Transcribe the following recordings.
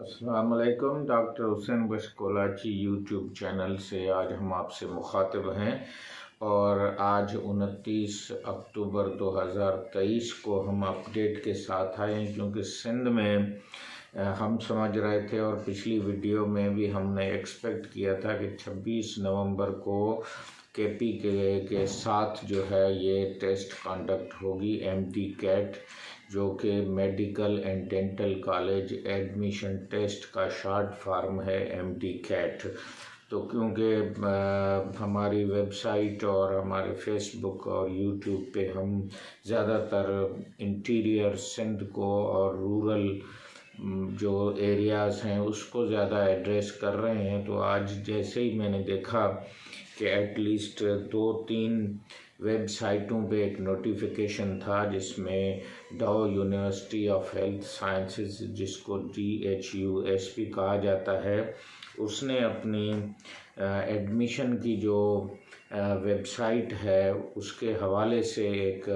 अस्सलाम वालेकुम। डॉक्टर हुसैन बश कोलाची YouTube channel से आज हम आपसे मुखातिब हैं और आज 29 अक्टूबर 2023 को हम अपडेट के साथ आए हैं, क्योंकि सिंध में हम समझ रहे थे और पिछली वीडियो में भी हमने एक्सपेक्ट किया था कि 26 नवंबर को केपी के साथ जो है ये टेस्ट कंडक्ट होगी, एमडी कैट, जो कि medical and dental college admission test का शॉर्ट फॉर्म है, एमडी कैट। तो क्योंकि हमारी वेबसाइट और हमारे फेसबुक और यूट्यूब पे हम ज़्यादातर इंटीरियर सिंध को और रूरल जो एरियाज़ हैं उसको ज़्यादा एड्रेस कर रहे हैं, तो आज जैसे ही मैंने देखा कि एटलीस्ट 2-3 वेबसाइटों पे एक नोटिफिकेशन था जिसमें डाउ यूनिवर्सिटी ऑफ हेल्थ साइंसेज, जिसको DHUSP कहा जाता है, उसने अपनी एडमिशन की जो वेबसाइट है उसके हवाले से एक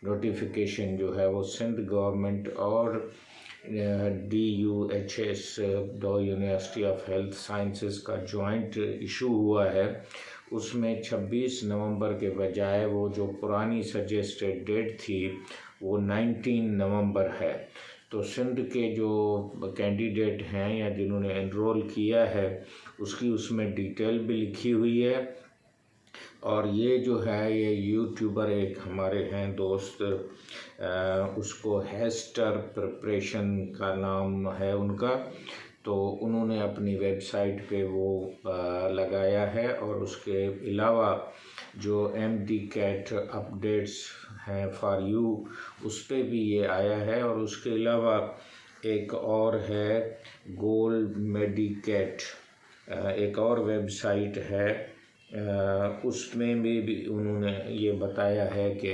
नोटिफिकेशन जो है वो सिंध गवर्नमेंट और DUHS, डाउ यूनिवर्सिटी ऑफ हेल्थ साइंसेज का जॉइंट इशू हुआ है। उसमें 26 नवंबर के बजाय वो जो पुरानी सजेस्टेड डेट थी वो 19 नवंबर है। तो सिंध के जो कैंडिडेट हैं या जिन्होंने एनरोल किया है उसकी उसमें डिटेल भी लिखी हुई है। और ये जो है ये यूट्यूबर एक हमारे हैं दोस्त, उसको हेस्टर प्रिपरेशन का नाम है उनका, तो उन्होंने अपनी वेबसाइट पे वो लगाया है। और उसके अलावा जो एमडी कैट अपडेट्स हैं फॉर यू, उस पर भी ये आया है। और उसके अलावा एक और है गोल्ड मेडिकेट, एक और वेबसाइट है, उसमें भी उन्होंने ये बताया है कि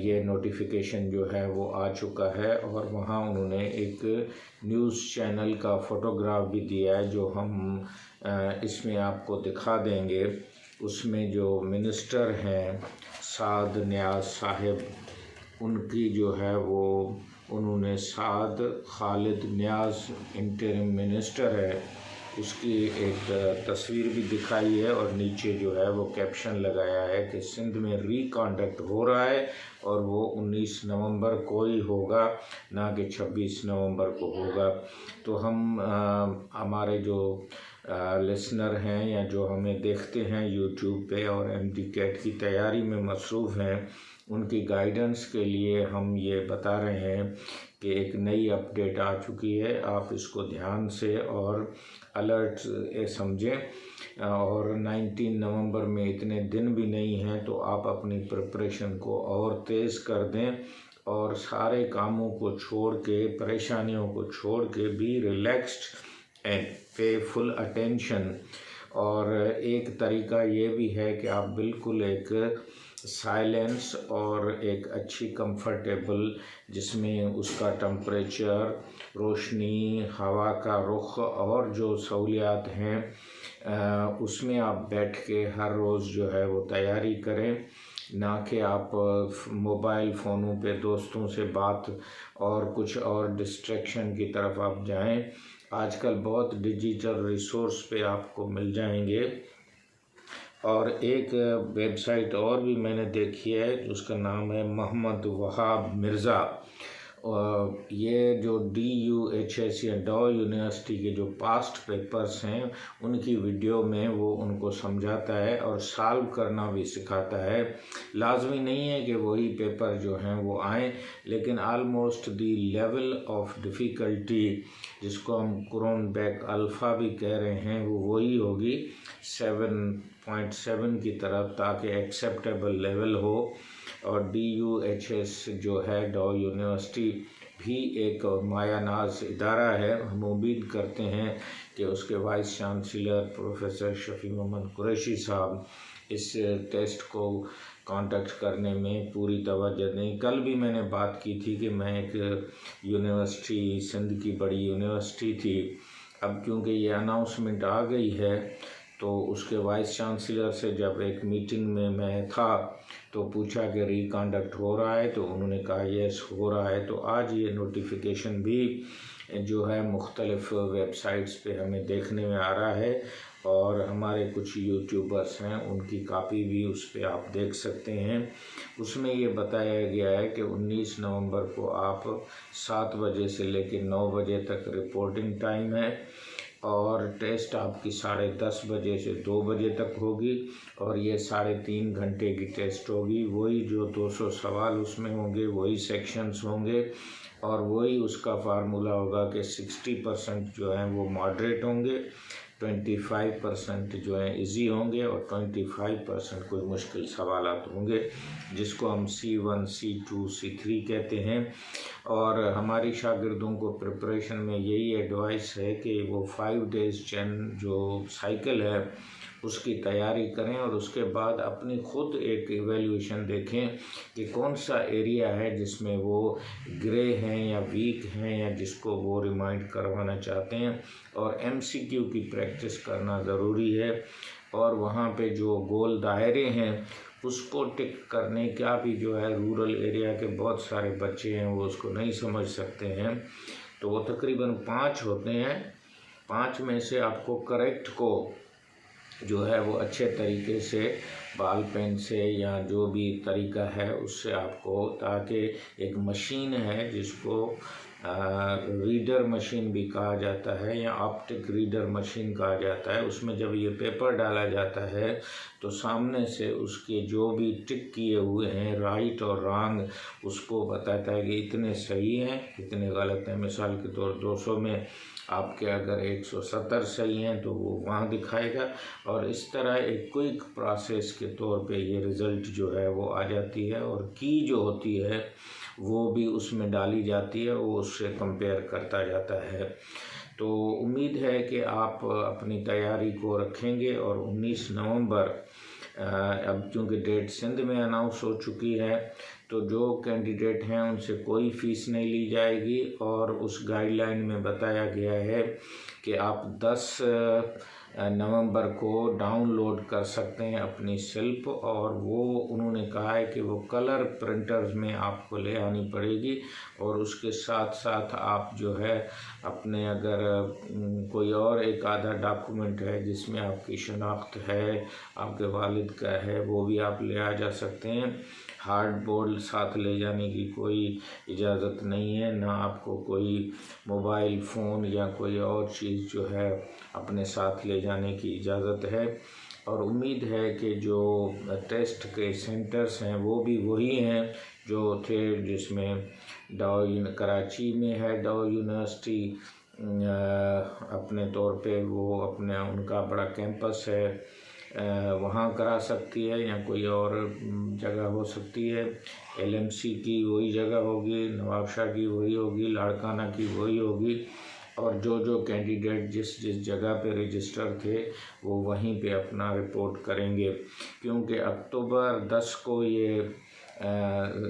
ये नोटिफिकेशन जो है वो आ चुका है। और वहाँ उन्होंने एक न्यूज़ चैनल का फ़ोटोग्राफ भी दिया है जो हम इसमें आपको दिखा देंगे। उसमें जो मिनिस्टर हैं साद नियाज साहिब, उनकी जो है वो उन्होंने साद खालिद नियाज इंटरिम मिनिस्टर है, उसकी एक तस्वीर भी दिखाई है। और नीचे जो है वो कैप्शन लगाया है कि सिंध में रीकॉन्डक्ट हो रहा है और वो 19 नवंबर को ही होगा, ना कि 26 नवंबर को होगा। तो हम हमारे जो लिसनर हैं या जो हमें देखते हैं यूट्यूब पे और एमडी कैट की तैयारी में मसरूफ़ हैं, उनकी गाइडेंस के लिए हम ये बता रहे हैं कि एक नई अपडेट आ चुकी है। आप इसको ध्यान से और अलर्ट समझें। और 19 नवंबर में इतने दिन भी नहीं हैं, तो आप अपनी प्रिपरेशन को और तेज़ कर दें और सारे कामों को छोड़ के, परेशानियों को छोड़ के बी रिलैक्स्ड एंड पे फुल अटेंशन। और एक तरीका ये भी है कि आप बिल्कुल एक साइलेंस और एक अच्छी कंफर्टेबल, जिसमें उसका टेम्परेचर, रोशनी, हवा का रुख और जो सहूलियात हैं उसमें आप बैठ के हर रोज़ जो है वो तैयारी करें, ना कि आप मोबाइल फ़ोनों पे दोस्तों से बात और कुछ और डिस्ट्रैक्शन की तरफ आप जाएं। आजकल बहुत डिजिटल रिसोर्स पे आपको मिल जाएंगे। और एक वेबसाइट और भी मैंने देखी है, उसका नाम है मोहम्मद वहाब मिर्ज़ा। ये जो DUHS या डाउ यूनिवर्सिटी के जो पास्ट पेपर्स हैं उनकी वीडियो में वो उनको समझाता है और सॉल्व करना भी सिखाता है। लाजमी नहीं है कि वही पेपर जो हैं वो आएँ, लेकिन almost the level of difficulty, जिसको हम क्रोनबेक अल्फ़ा भी कह रहे हैं, वो वही होगी 7.7 की तरफ, ताकि एक्सेप्टेबल लेवल हो। और DUHS जो है डाउ यूनिवर्सिटी भी एक मायानाज इदारा है। हम उम्मीद करते हैं कि उसके vice chancellor professor Shafi Mohammad Qureshi साहब इस टेस्ट को कांटेक्ट करने में पूरी तवज्जो दें। कल भी मैंने बात की थी कि मैं एक यूनिवर्सिटी, सिंध की बड़ी यूनिवर्सिटी थी, अब क्योंकि ये अनाउंसमेंट आ गई है तो उसके वाइस चांसलर से जब एक मीटिंग में मैं था तो पूछा कि रिकंडक्ट हो रहा है, तो उन्होंने कहा यस हो रहा है। तो आज ये नोटिफिकेशन भी जो है मुख्तलिफ वेबसाइट्स पे हमें देखने में आ रहा है, और हमारे कुछ यूट्यूबर्स हैं उनकी कापी भी उस पर आप देख सकते हैं। उसमें ये बताया गया है कि 19 नवंबर को आप 7 बजे से लेकर 9 बजे तक रिपोर्टिंग टाइम है, और टेस्ट आपकी 10:30 बजे से 2 बजे तक होगी, और ये 3.5 घंटे की टेस्ट होगी। वही जो 200 सवाल उसमें होंगे, वही सेक्शंस होंगे, और वही उसका फार्मूला होगा कि 60% जो हैं वो मॉडरेट होंगे, 25% जो हैं इजी होंगे, और 25% कोई मुश्किल सवालात होंगे, जिसको हम C1, C2, C3 कहते हैं। और हमारी शागिर्दों को प्रिपरेशन में यही एडवाइस है कि वो 5 डेज़ चैन जो साइकिल है उसकी तैयारी करें, और उसके बाद अपनी खुद एक इवैल्यूएशन देखें कि कौन सा एरिया है जिसमें वो ग्रे हैं या वीक हैं, या जिसको वो रिमाइंड करवाना चाहते हैं। और MCQ की प्रैक्टिस करना ज़रूरी है, और वहाँ पे जो गोल दायरे हैं उसको टिक करने का भी जो है, रूरल एरिया के बहुत सारे बच्चे हैं वो उसको नहीं समझ सकते हैं, तो वो तकरीबन 5 होते हैं। 5 में से आपको करेक्ट को जो है वो अच्छे तरीके से बॉल पेन से या जो भी तरीका है उससे आपको, ताकि एक मशीन है जिसको रीडर मशीन भी कहा जाता है या ऑप्टिक रीडर मशीन कहा जाता है, उसमें जब ये पेपर डाला जाता है तो सामने से उसके जो भी टिक किए हुए हैं राइट और रॉन्ग उसको बताता है कि इतने सही हैं इतने गलत हैं। मिसाल के तौर 200 में आपके अगर 170 सही हैं तो वो वहाँ दिखाएगा, और इस तरह एक क्विक प्रोसेस के तौर पे ये रिज़ल्ट जो है वो आ जाती है, और की जो होती है वो भी उसमें डाली जाती है, वो उससे कंपेयर करता जाता है। तो उम्मीद है कि आप अपनी तैयारी को रखेंगे, और 19 नवंबर अब चूँकि डेट सिंध में अनाउंस हो चुकी है तो जो कैंडिडेट हैं उनसे कोई फ़ीस नहीं ली जाएगी, और उस गाइडलाइन में बताया गया है कि आप 10 नवंबर को डाउनलोड कर सकते हैं अपनी स्लिप, और वो उन्होंने कहा है कि वो कलर प्रिंटर्स में आपको ले आनी पड़ेगी, और उसके साथ साथ आप जो है अपने अगर कोई और एक आधा डॉक्यूमेंट है जिसमें आपकी शनाख्त है, आपके वालिद का है, वो भी आप ले आ जा सकते हैं। हार्ड बोर्ड साथ ले जाने की कोई इजाज़त नहीं है, ना आपको कोई मोबाइल फ़ोन या कोई और चीज़ जो है अपने साथ ले जाने की इजाज़त है। और उम्मीद है कि जो टेस्ट के सेंटर्स हैं वो भी वही हैं जो थे, जिसमें कराची में है डाउ यूनिवर्सिटी अपने तौर पे, वो अपने उनका बड़ा कैंपस है, वहाँ करा सकती है, या कोई और जगह हो सकती है। LMC की वही जगह होगी, नवाबशाह की वही होगी, लाड़काना की वही होगी, और जो कैंडिडेट जिस जगह पे रजिस्टर थे वो वहीं पे अपना रिपोर्ट करेंगे, क्योंकि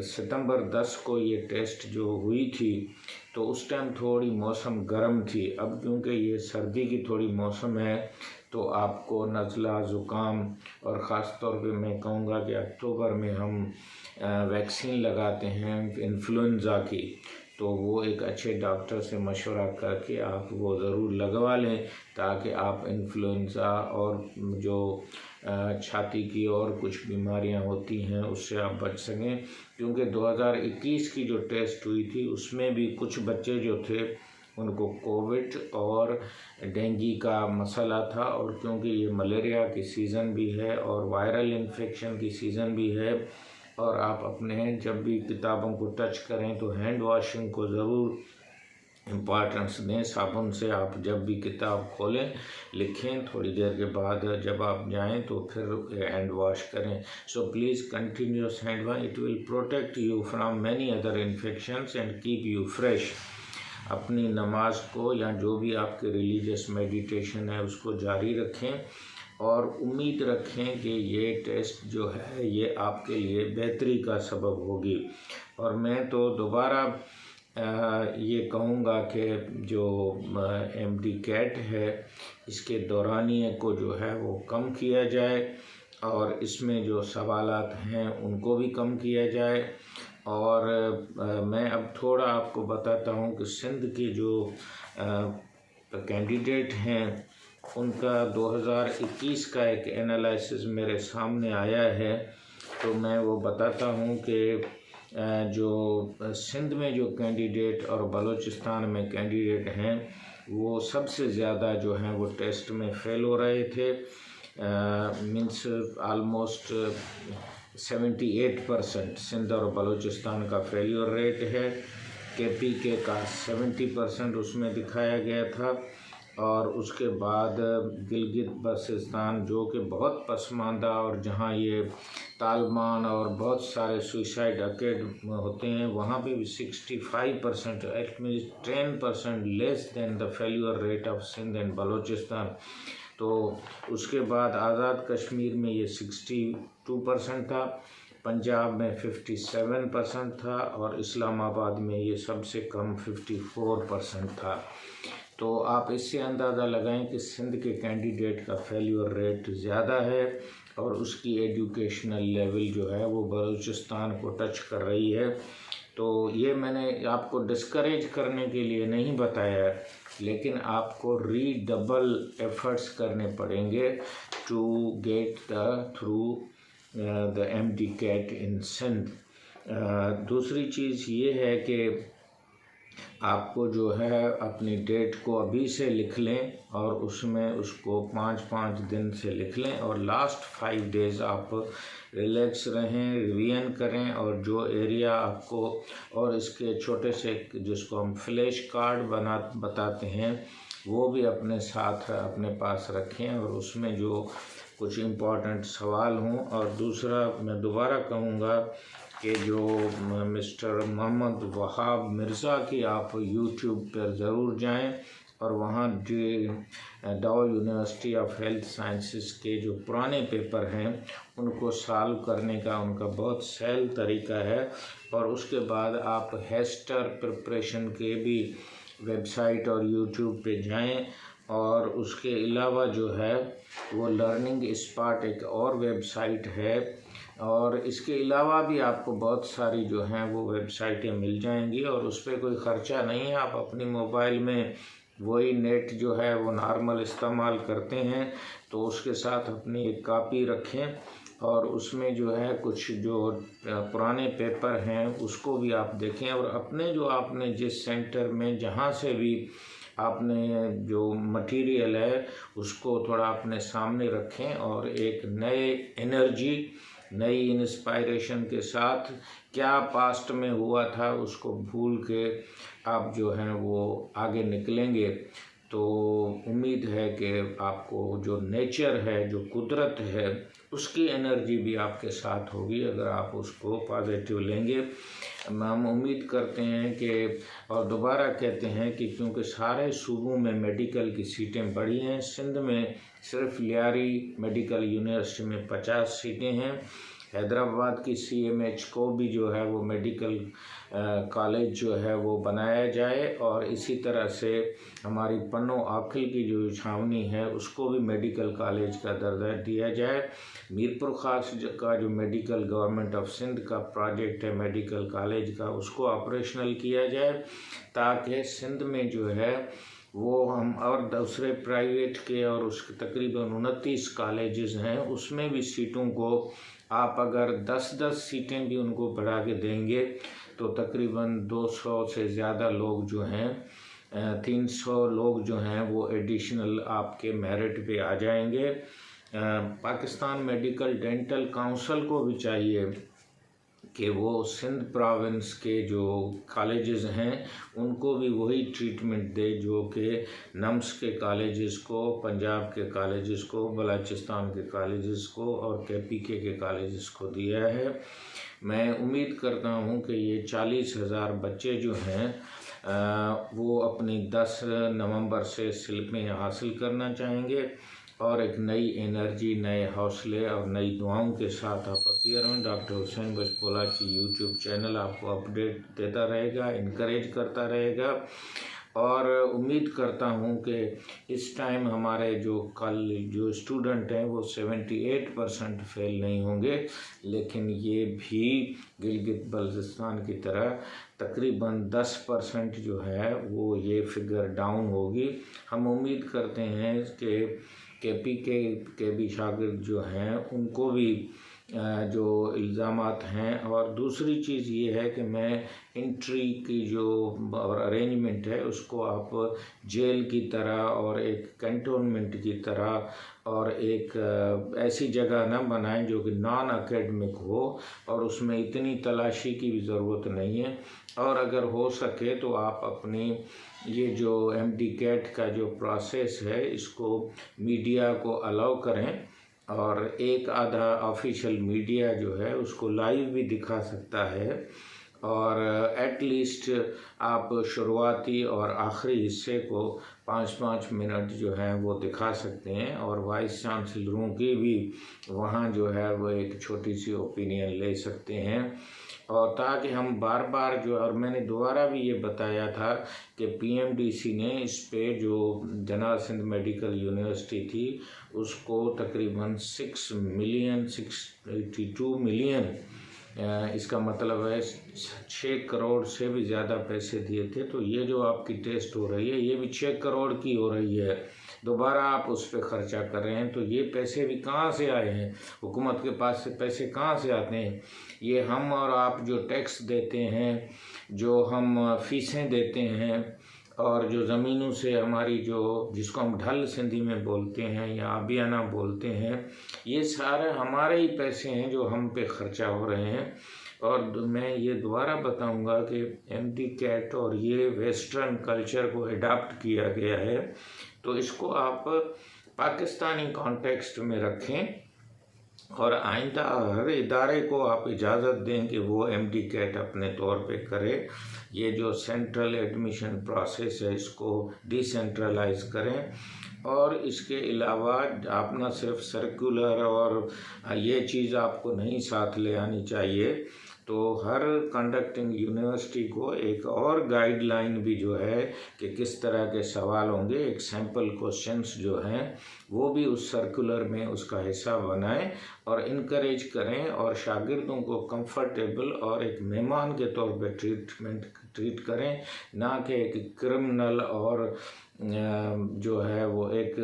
सितंबर 10 को ये टेस्ट जो हुई थी तो उस टाइम थोड़ी मौसम गर्म थी। अब क्योंकि ये सर्दी की थोड़ी मौसम है तो आपको नज़ला ज़ुकाम, और ख़ास तौर पे मैं कहूँगा कि अक्टूबर में हम वैक्सीन लगाते हैं इन्फ्लुएंज़ा की, तो वो एक अच्छे डॉक्टर से मशवरा करके आप वो ज़रूर लगवा लें, ताकि आप इन्फ्लुएंज़ा और जो छाती की और कुछ बीमारियां होती हैं उससे आप बच सकें। क्योंकि 2021 की जो टेस्ट हुई थी उसमें भी कुछ बच्चे जो थे उनको कोविड और डेंगू का मसला था, और क्योंकि ये मलेरिया की सीज़न भी है और वायरल इन्फेक्शन की सीज़न भी है, और आप अपने जब भी किताबों को टच करें तो हैंड वॉशिंग को ज़रूर इम्पॉर्टेंस दें। साबुन से आप जब भी किताब खोलें लिखें, थोड़ी देर के बाद जब आप जाएं तो फिर हैंड वॉश करें। So please continuous hand wash, it will protect you from many other infections and keep you fresh. अपनी नमाज को या जो भी आपके रिलीजियस मेडिटेशन है उसको जारी रखें, और उम्मीद रखें कि ये टेस्ट जो है ये आपके लिए बेहतरी का सबब होगी। और मैं तो दोबारा ये कहूँगा कि जो MD कैट है इसके दौरानिए को जो है वो कम किया जाए, और इसमें जो सवालात हैं उनको भी कम किया जाए, और मैं अब थोड़ा आपको बताता हूँ कि सिंध के जो कैंडिडेट हैं उनका 2021 का एक एनालिसिस मेरे सामने आया है। तो मैं वो बताता हूँ कि जो सिंध में जो कैंडिडेट और बलूचिस्तान में कैंडिडेट हैं वो सबसे ज़्यादा जो हैं वो टेस्ट में फ़ेल हो रहे थे। मीन्स आलमोस्ट 78% सिंध और बलूचिस्तान का फेलियर रेट है। KPK का 70% उसमें दिखाया गया था। और उसके बाद गिलगित बल्तिस्तान जो कि बहुत पसमानदा और जहाँ ये तालिबान और बहुत सारे सुसाइड अटैक होते हैं, वहाँ पे भी 65%, at mean 10% less than the failure rate of Sindh and Balochistan. तो उसके बाद आज़ाद कश्मीर में ये 62% था, पंजाब में 57% था और इस्लामाबाद में ये सबसे कम 54% था। तो आप इससे अंदाज़ा लगाएं कि सिंध के कैंडिडेट का फेल्यूर रेट ज़्यादा है और उसकी एजुकेशनल लेवल जो है वो बलूचिस्तान को टच कर रही है। तो ये मैंने आपको डिस्करेज करने के लिए नहीं बताया है, लेकिन आपको रीडबल एफर्ट्स करने पड़ेंगे to get through the MD-CAT in Sindh. दूसरी चीज़ ये है कि आपको जो है अपनी डेट को अभी से लिख लें और उसमें उसको 5-5 दिन से लिख लें और लास्ट 5 डेज़ आप रिलैक्स रहें, रिवीजन करें और जो एरिया आपको और इसके छोटे से जिसको हम फ्लैश कार्ड बताते हैं वो भी अपने साथ अपने पास रखें और उसमें जो कुछ इम्पोर्टेंट सवाल हों। और दूसरा मैं दोबारा कहूँगा कि जो मिस्टर मोहम्मद वहाब मिर्ज़ा की आप यूट्यूब पर ज़रूर जाएं और वहाँ डाउ यूनिवर्सिटी ऑफ हेल्थ साइंसेस के जो पुराने पेपर हैं उनको सॉल्व करने का उनका बहुत सहल तरीका है। और उसके बाद आप हेस्टर प्रिपरेशन के भी वेबसाइट और यूट्यूब पे जाएं। और उसके अलावा जो है वो लर्निंग स्पॉट एक और वेबसाइट है और इसके अलावा भी आपको बहुत सारी जो हैं वो वेबसाइटें मिल जाएंगी और उस पर कोई ख़र्चा नहीं है। आप अपनी मोबाइल में वही नेट जो है वो नॉर्मल इस्तेमाल करते हैं तो उसके साथ अपनी एक कॉपी रखें और उसमें जो है कुछ जो पुराने पेपर हैं उसको भी आप देखें और अपने जो आपने जिस सेंटर में जहाँ से भी आपने जो मटेरियल है उसको थोड़ा अपने सामने रखें और एक नए एनर्जी नई इंस्पायरेशन के साथ क्या पास्ट में हुआ था उसको भूल के आप जो हैं वो आगे निकलेंगे। तो उम्मीद है कि आपको जो नेचर है जो कुदरत है उसकी एनर्जी भी आपके साथ होगी अगर आप उसको पॉजिटिव लेंगे। हम उम्मीद करते हैं कि और दोबारा कहते हैं कि क्योंकि सारे सूबों में मेडिकल की सीटें बढ़ी हैं, सिंध में सिर्फ लियारी मेडिकल यूनिवर्सिटी में 50 सीटें हैं। हैदराबाद की CMH को भी जो है वो मेडिकल कॉलेज जो है वो बनाया जाए और इसी तरह से हमारी पन्नो आखिल की जो छावनी है उसको भी मेडिकल कॉलेज का दर्जा दिया जाए। मीरपुर खास का जो मेडिकल गवर्नमेंट ऑफ सिंध का प्रोजेक्ट है मेडिकल कॉलेज का उसको ऑपरेशनल किया जाए ताकि सिंध में जो है वो हम और दूसरे प्राइवेट के और उसके तकरीबन 29 कॉलेजेस हैं उसमें भी सीटों को आप अगर 10-10 सीटें भी उनको बढ़ा के देंगे तो तकरीबन 200 से ज़्यादा लोग जो हैं 300 लोग जो हैं वो एडिशनल आपके मेरिट पे आ जाएंगे। पाकिस्तान मेडिकल डेंटल काउंसिल को भी चाहिए कि वो सिंध प्रोविंस के जो कॉलेजेस हैं उनको भी वही ट्रीटमेंट दे जो कि नम्स के कॉलेजेस को, पंजाब के कॉलेजेस को, बलूचिस्तान के कॉलेजेस को और KPK के कॉलेजेस को दिया है। मैं उम्मीद करता हूँ कि ये 40,000 बच्चे जो हैं वो अपनी 10 नवंबर से सिलेक्शन हासिल करना चाहेंगे और एक नई एनर्जी, नए हौसले और नई दुआओं के साथ आप अपीयर हों। डॉक्टर हुसैन बशपोला की यूट्यूब चैनल आपको अपडेट देता रहेगा, इनकरेज करता रहेगा और उम्मीद करता हूँ कि इस टाइम हमारे जो कल जो स्टूडेंट हैं वो 78% फेल नहीं होंगे, लेकिन ये भी गिलगित बल्तिस्तान की तरह तकरीबन 10% जो है वो ये फिगर डाउन होगी। हम उम्मीद करते हैं कि केपी के भी शागिर्द जो हैं उनको भी जो इल्ज़ामात हैं, और दूसरी चीज़ ये है कि मैं एंट्री की जो और अरेंजमेंट है उसको आप जेल की तरह और एक कैंटोनमेंट की तरह और एक ऐसी जगह ना बनाएं जो कि नॉन एकेडमिक हो और उसमें इतनी तलाशी की भी ज़रूरत नहीं है। और अगर हो सके तो आप अपनी ये जो MD कैट का जो प्रोसेस है इसको मीडिया को अलाउ करें, और एक आधा ऑफिशियल मीडिया जो है उसको लाइव भी दिखा सकता है, और एटलीस्ट आप शुरुआती और आखिरी हिस्से को 5-5 मिनट जो है वो दिखा सकते हैं, और वाइस चांसलरों की भी वहाँ जो है वो एक छोटी सी ओपिनियन ले सकते हैं। और ताकि हम बार बार जो, और मैंने दोबारा भी ये बताया था कि PMDC ने इस पे जो जना सिंध मेडिकल यूनिवर्सिटी थी उसको तकरीबन 682 मिलियन, इसका मतलब है 6 करोड़ से भी ज़्यादा पैसे दिए थे। तो ये जो आपकी टेस्ट हो रही है ये भी 6 करोड़ की हो रही है, दोबारा आप उस पर ख़र्चा कर रहे हैं। तो ये पैसे भी कहाँ से आए हैं, हुकूमत के पास से पैसे कहाँ से आते हैं? ये हम और आप जो टैक्स देते हैं, जो हम फीसें देते हैं, और जो ज़मीनों से हमारी जो जिसको हम ढल सिंधी में बोलते हैं या आबियाना बोलते हैं, ये सारे हमारे ही पैसे हैं जो हम पे ख़र्चा हो रहे हैं। और मैं ये दोबारा बताऊंगा कि MD कैट और ये वेस्टर्न कल्चर को अडाप्ट किया गया है, तो इसको आप पाकिस्तानी कॉन्टेक्स्ट में रखें, और आइंदा हर इदारे को आप इजाज़त दें कि वो MD कैट अपने तौर पे करे। ये जो सेंट्रल एडमिशन प्रोसेस है इसको डिसेंट्रलाइज करें, और इसके अलावा आप ना सिर्फ सर्कुलर और ये चीज़ आपको नहीं साथ ले आनी चाहिए, तो हर कंडक्टिंग यूनिवर्सिटी को एक और गाइडलाइन भी जो है कि किस तरह के सवाल होंगे, एक सैम्पल क्वेश्चंस जो हैं वो भी उस सर्कुलर में उसका हिस्सा बनाएं और इनकरेज करें, और शागिर्दों को कंफर्टेबल और एक मेहमान के तौर पे ट्रीट करें, ना कि एक क्रिमिनल और जो है वो एक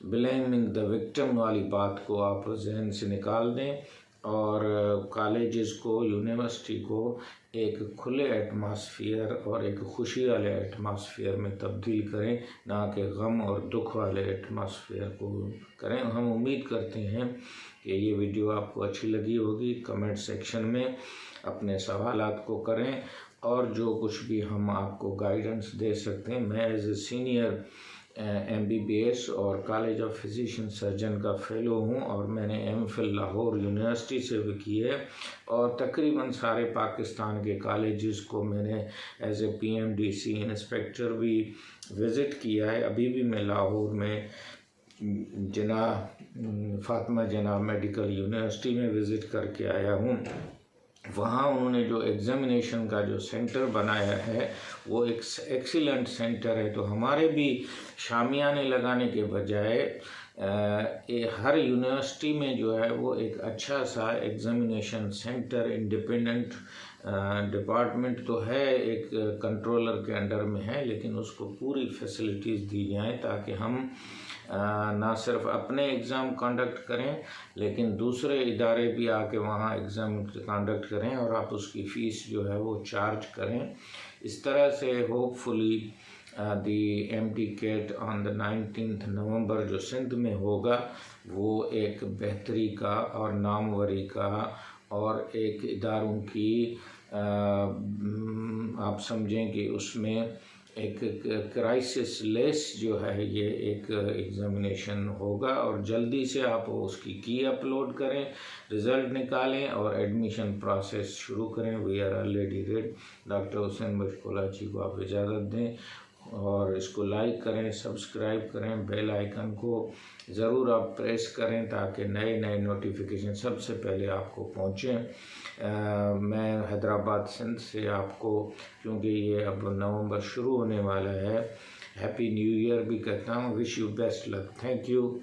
ब्लेमिंग द विक्टिम वाली बात को आप जहन से निकाल दें, और कॉलेजेस को, यूनिवर्सिटी को एक खुले एटमॉस्फेयर और एक खुशी वाले एटमॉस्फेयर में तब्दील करें, ना कि गम और दुख वाले एटमॉस्फेयर को करें। हम उम्मीद करते हैं कि ये वीडियो आपको अच्छी लगी होगी। कमेंट सेक्शन में अपने सवालात को करें, और जो कुछ भी हम आपको गाइडेंस दे सकते हैं। मैं एज ए सीनियर MBBS और कॉलेज ऑफ फिजिशियन सर्जन का फेलो हूँ, और मैंने MPhil लाहौर यूनिवर्सिटी से भी की है, और तकरीबन सारे पाकिस्तान के कॉलेजेस को मैंने एज ए PMDC इंस्पेक्टर भी विज़िट किया है। अभी भी मैं लाहौर में फातिमा जना मेडिकल यूनिवर्सिटी में विज़िट करके आया हूँ। वहाँ उन्होंने जो एग्ज़ामिनेशन का जो सेंटर बनाया है वो एक एक्सीलेंट सेंटर है। तो हमारे भी शामियाने लगाने के बजाय हर यूनिवर्सिटी में जो है वो एक अच्छा सा एग्ज़ामिनेशन सेंटर, इंडिपेंडेंट डिपार्टमेंट तो है, एक कंट्रोलर के अंडर में है, लेकिन उसको पूरी फैसिलिटीज़ दी जाएं ताकि हम ना सिर्फ अपने एग्ज़ाम कंडक्ट करें लेकिन दूसरे इदारे भी आके वहाँ एग्ज़ाम कंडक्ट करें, और आप उसकी फ़ीस जो है वो चार्ज करें। इस तरह से hopefully the MD CAT on the 19 November जो सिंध में होगा वो एक बेहतरी का और नामवरी का और एक इदारों की आप समझें कि उसमें एक क्राइसिस लेस जो है ये एक एग्ज़ामिनेशन होगा, और जल्दी से आप उसकी की अपलोड करें, रिज़ल्ट निकालें और एडमिशन प्रोसेस शुरू करें। We are already ready. Doctor Hussain Bashkola ji को आप इजाज़त दें। और इसको लाइक करें, सब्सक्राइब करें, बेल आइकन को ज़रूर आप प्रेस करें ताकि नए नए नोटिफिकेशन सबसे पहले आपको पहुँचें। मैं हैदराबाद सिंध से आपको, क्योंकि ये अब नवंबर शुरू होने वाला है, हैप्पी न्यू ईयर भी कहता हूँ। Wish you best luck. Thank you.